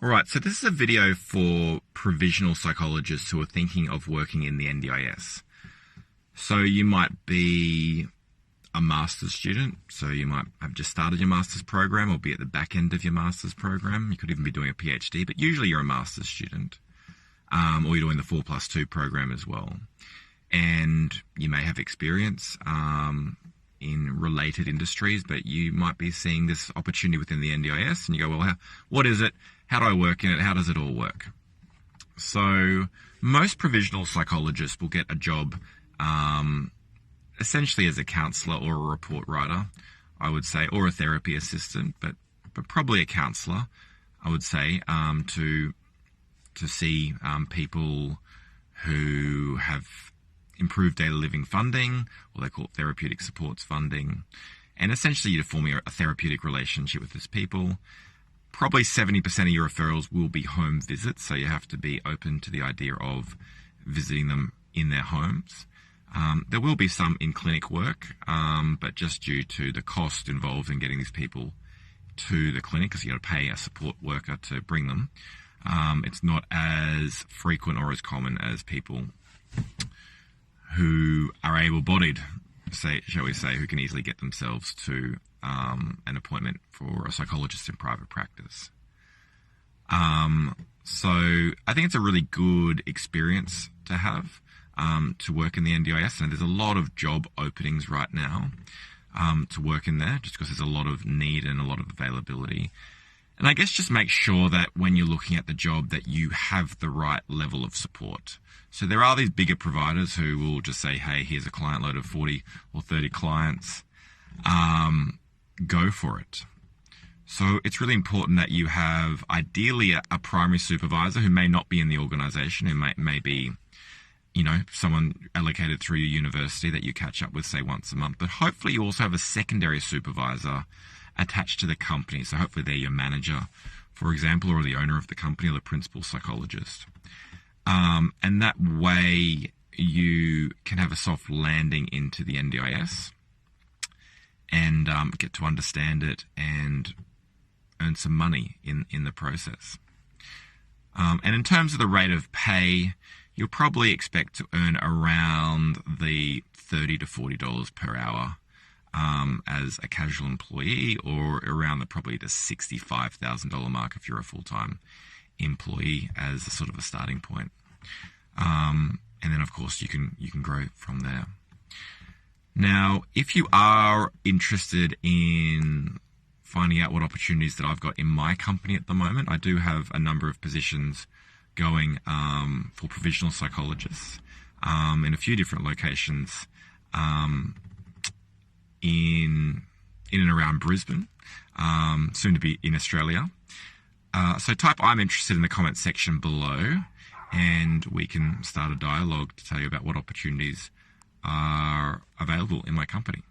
All right, so this is a video for provisional psychologists who are thinking of working in the NDIS. So you might be a master's student, so you might have just started your master's program or be at the back end of your master's program. You could even be doing a PhD, but usually you're a master's student, or you're doing the 4+2 program as well. And you may have experience in related industries, but you might be seeing this opportunity within the NDIS and you go, well, what is it? How do I work in it? How does it all work? So most provisional psychologists will get a job essentially as a counsellor or a report writer, I would say, or a therapy assistant, but probably a counsellor, I would say, to see people who have improved daily living funding, or they call it therapeutic supports funding, and essentially you're forming a therapeutic relationship with these people. Probably 70% of your referrals will be home visits, so you have to be open to the idea of visiting them in their homes. There will be some in-clinic work, but just due to the cost involved in getting these people to the clinic, because you've got to pay a support worker to bring them, it's not as frequent or as common as people who are able-bodied, shall we say, who can easily get themselves to an appointment for a psychologist in private practice. So I think it's a really good experience to have, to work in the NDIS, and there's a lot of job openings right now to work in there, just because there's a lot of need and a lot of availability. And I guess just make sure that when you're looking at the job that you have the right level of support. So there are these bigger providers who will just say, hey, here's a client load of 40 or 30 clients. Go for it. So it's really important that you have ideally a primary supervisor who may not be in the organization, who may be, someone allocated through your university that you catch up with, say, once a month. But hopefully you also have a secondary supervisor attached to the company. So hopefully they're your manager, for example, or the owner of the company, or the principal psychologist. And that way you can have a soft landing into the NDIS and get to understand it and earn some money in the process. And in terms of the rate of pay, you'll probably expect to earn around the $30 to $40 per hour as a casual employee, or around probably the $65,000 mark if you're a full-time employee, as a sort of a starting point. And then of course you can grow from there. Now, if you are interested in finding out what opportunities that I've got in my company at the moment, I do have a number of positions going for provisional psychologists in a few different locations in and around Brisbane, soon to be in Australia. So type I'm interested in the comment section below, and we can start a dialogue to tell you about what opportunities are available in my company.